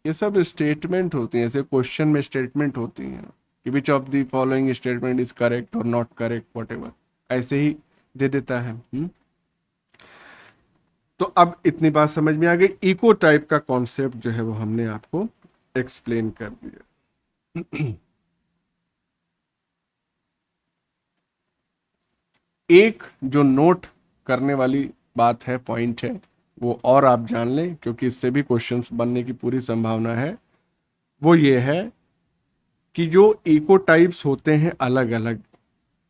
ये सब स्टेटमेंट होती हैं, ऐसे क्वेश्चन में स्टेटमेंट होती हैं कि which of the following statement is correct और नॉट करेक्ट, व्हाटएवर, ऐसे ही दे देता है। तो अब इतनी बात समझ में आ गई। इको टाइप का कॉन्सेप्ट जो है वो हमने आपको एक्सप्लेन कर दिया। एक जो नोट करने वाली बात है, पॉइंट है, वो और आप जान लें क्योंकि इससे भी क्वेश्चंस बनने की पूरी संभावना है। वो ये है कि जो इको टाइप्स होते हैं अलग अलग,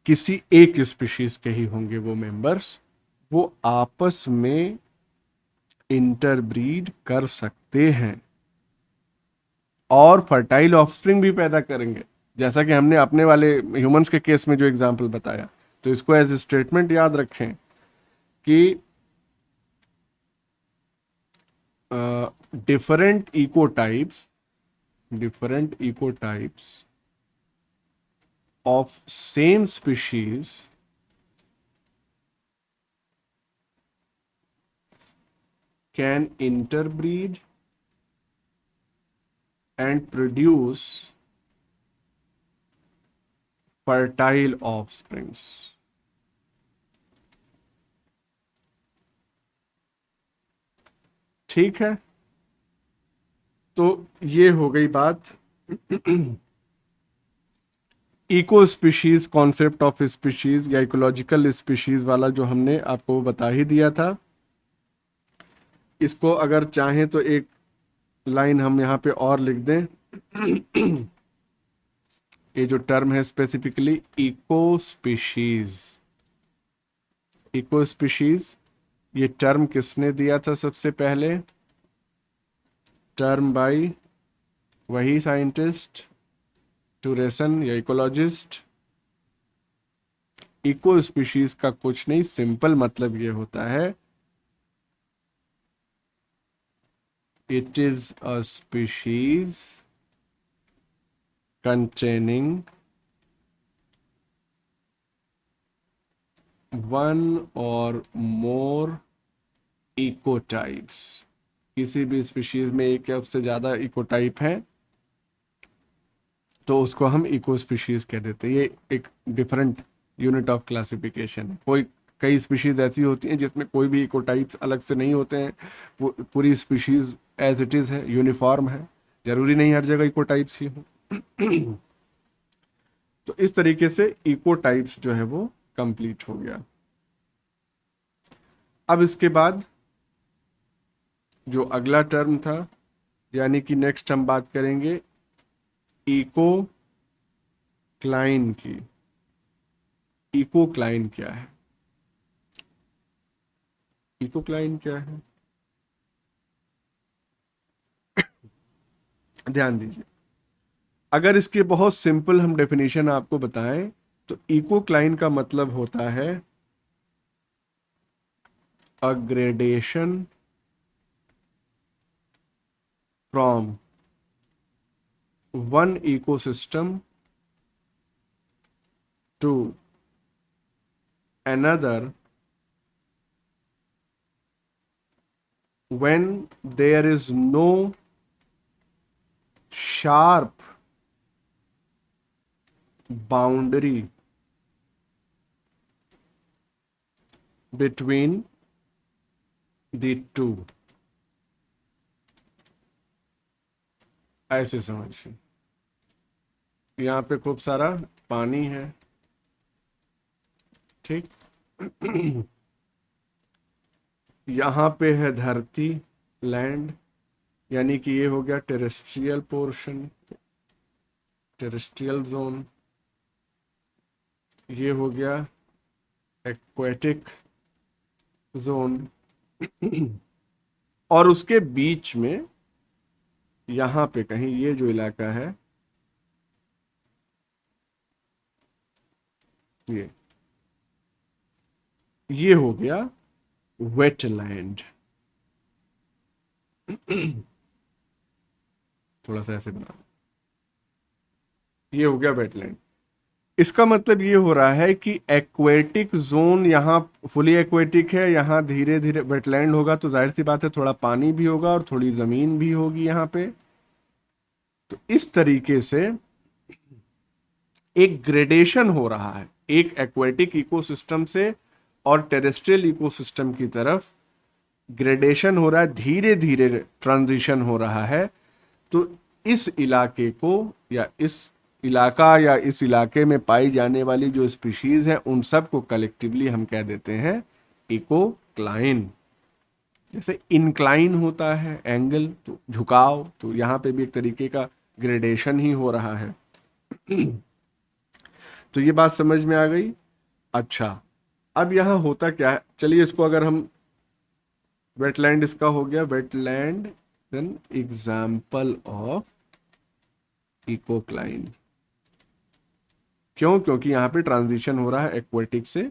किसी एक स्पीशीज के ही होंगे वो मेंबर्स, वो आपस में इंटरब्रीड कर सकते हैं और फर्टाइल ऑफस्प्रिंग भी पैदा करेंगे, जैसा कि हमने अपने वाले ह्यूमंस के केस में जो एग्जांपल बताया। तो इसको एज स्टेटमेंट याद रखें कि different ecotypes of same species can interbreed and produce fertile offsprings। ठीक है, तो ये हो गई बात eco species, concept of species या इकोलॉजिकल स्पीशीज वाला जो हमने आपको बता ही दिया था। इसको अगर चाहें तो एक लाइन हम यहाँ पे और लिख दें। ये जो टर्म है स्पेसिफिकली इको स्पीशीज, ये टर्म किसने दिया था सबसे पहले? टर्म बाय वही साइंटिस्ट टूरेसन या इकोलॉजिस्ट। इको स्पीशीज का कुछ नहीं, सिंपल मतलब ये होता है it is a species containing one or more ecotypes। किसी भी स्पीशीज में एक या उससे ज्यादा इकोटाइप हैं तो उसको हम इको स्पीशीज कह देते हैं। ये एक डिफरेंट यूनिट ऑफ क्लासिफिकेशन है। कोई कई स्पीशीज ऐसी होती हैं जिसमें कोई भी इकोटाइप्स अलग से नहीं होते हैं, पूरी स्पीशीज एज इट इज है, यूनिफॉर्म है, जरूरी नहीं हर जगह इकोटाइप्स ही हो। तो इस तरीके से इको टाइप्स जो है वो कंप्लीट हो गया। अब इसके बाद जो अगला टर्म था, यानी कि नेक्स्ट हम बात करेंगे इको क्लाइन की। इको क्लाइन क्या है? इको क्लाइन क्या है, ध्यान दीजिए। अगर इसके बहुत सिंपल हम डेफिनेशन आपको बताएं तो इको क्लाइन का मतलब होता है a gradation from one ecosystem to another when there is no sharp boundary between the two। ऐसे समझिए, यहाँ पे खूब सारा पानी है, ठीक, यहाँ पे है धरती, लैंड, यानी कि ये हो गया टेरेस्ट्रियल पोर्शन, टेरेस्ट्रियल जोन। ये हो गया एक्वेटिक जोन। और उसके बीच में यहाँ पे कहीं ये जो इलाका है, ये हो गया वेटलैंड। थोड़ा सा ऐसे बना, ये हो गया वेटलैंड। इसका मतलब ये हो रहा है कि एक्वेटिक जोन यहाँ फुली एक्वेटिक है, यहाँ धीरे धीरे वेटलैंड होगा, तो जाहिर सी बात है थोड़ा पानी भी होगा और थोड़ी जमीन भी होगी यहाँ पे। तो इस तरीके से एक ग्रेडेशन हो रहा है एक एक्वेटिक इकोसिस्टम से और टेरेस्ट्रियल इकोसिस्टम की तरफ ग्रेडेशन हो रहा है, धीरे धीरे ट्रांजिशन हो रहा है। तो इस इलाके को या इस इलाका या इस इलाके में पाई जाने वाली जो स्पीशीज है उन सब को कलेक्टिवली हम कह देते हैं इकोक्लाइन। जैसे इंक्लाइन होता है एंगल, तो झुकाव, तो यहाँ पे भी एक तरीके का ग्रेडेशन ही हो रहा है। तो ये बात समझ में आ गई। अच्छा, अब यहाँ होता क्या है, चलिए इसको अगर हम वेटलैंड इसका हो गया, wetland then example of ecocline. क्यों? क्योंकि यहाँ पे ट्रांजिशन हो रहा है एक्वेटिक से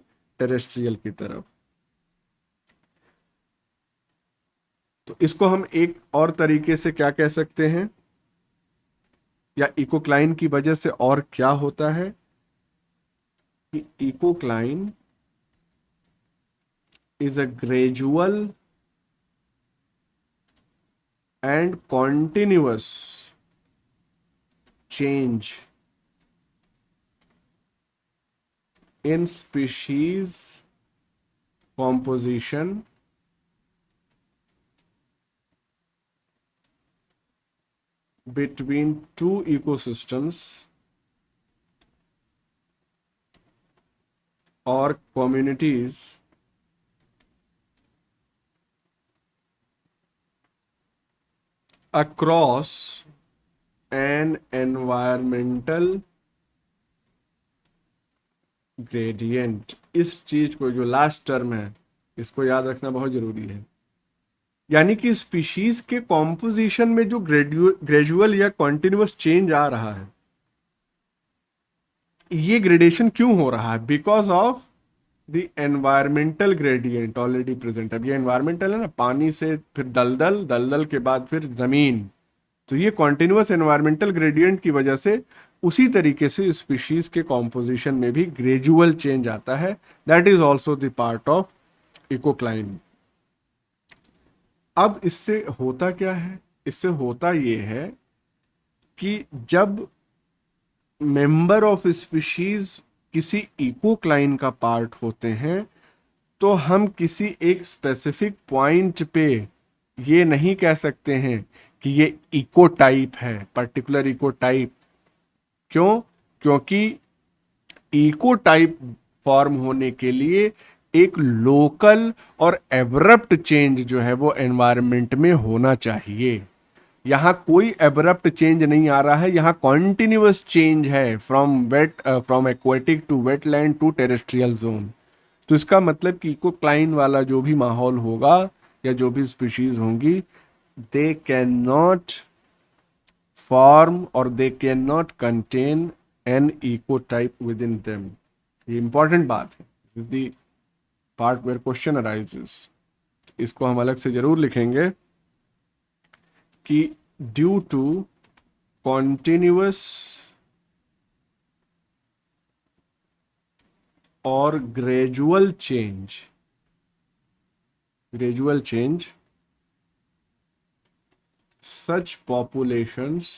टेरेस्ट्रियल की तरफ। तो इसको हम एक और तरीके से क्या कह सकते हैं, या इकोक्लाइन की वजह से और क्या होता है कि इकोक्लाइन is a gradual and continuous change in species composition between two ecosystems or communities across an environmental gradient। इस चीज को, जो लास्ट टर्म है, इसको याद रखना बहुत जरूरी है। यानी कि स्पीशीज के कॉम्पोजिशन में जो ग्रेजुअल या कॉन्टिन्यूअस चेंज आ रहा है, ये ग्रेडेशन क्यों हो रहा है? Because of the environmental gradient already present. अब ये एनवायरमेंटल है ना, पानी से फिर दलदल, दलदल के बाद फिर जमीन, तो ये कॉन्टिन्यूअस एनवायरमेंटल ग्रेडियंट की वजह से उसी तरीके से स्पीशीज के कॉम्पोजिशन में भी ग्रेजुअल चेंज आता है। That is also the part of इकोक्लाइन। अब इससे होता क्या है? इससे होता ये है कि जब मेंबर ऑफ स्पीशीज किसी इकोक्लाइन का पार्ट होते हैं, तो हम किसी एक स्पेसिफिक पॉइंट पे ये नहीं कह सकते हैं कि ये इको टाइप है, पर्टिकुलर इको टाइप। क्यों? क्योंकि इको टाइप फॉर्म होने के लिए एक लोकल और एब्रप्ट चेंज जो है वो एनवायरनमेंट में होना चाहिए। यहाँ कोई एब्रप्ट चेंज नहीं आ रहा है, यहाँ कॉन्टिन्यूअस चेंज है from aquatic to wetland to terrestrial zone. तो इसका मतलब कि इकोक्लाइन वाला जो भी माहौल होगा या जो भी स्पीशीज होंगी, दे कैन नॉट फॉर्म और they can not contain an ecotype within देम। ये इंपॉर्टेंट बात है, this is the part where question arises. इसको हम अलग से जरूर लिखेंगे कि ड्यू टू कॉन्टिन्यूअस और gradual change such populations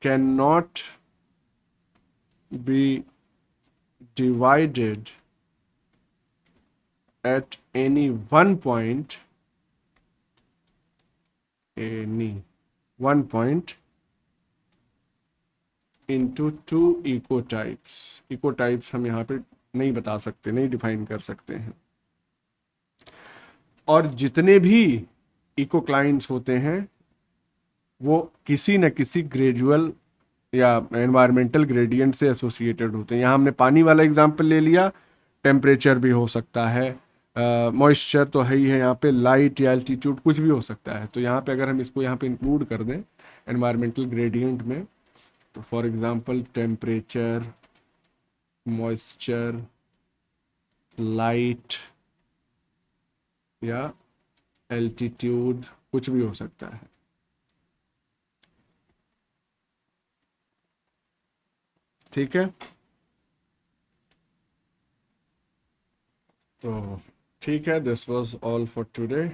cannot be divided at any one point into two ecotypes। ecotypes हम यहाँ पे नहीं बता सकते, नहीं डिफाइन कर सकते हैं। और जितने भी इकोक्लाइंस होते हैं वो किसी न किसी ग्रेजुअल या एनवायरमेंटल ग्रेडियंट से एसोसिएटेड होते हैं। यहाँ हमने पानी वाला एग्जांपल ले लिया, टेम्परेचर भी हो सकता है, मॉइस्चर तो है ही है, यहाँ पे लाइट या एल्टीट्यूड कुछ भी हो सकता है। तो यहाँ पे अगर हम इसको यहाँ पे इंक्लूड कर दें एनवायरमेंटल ग्रेडियंट में, तो for example temperature, moisture, light या एल्टीट्यूड कुछ भी हो सकता है। ठीक है, तो ठीक है, this was all for today.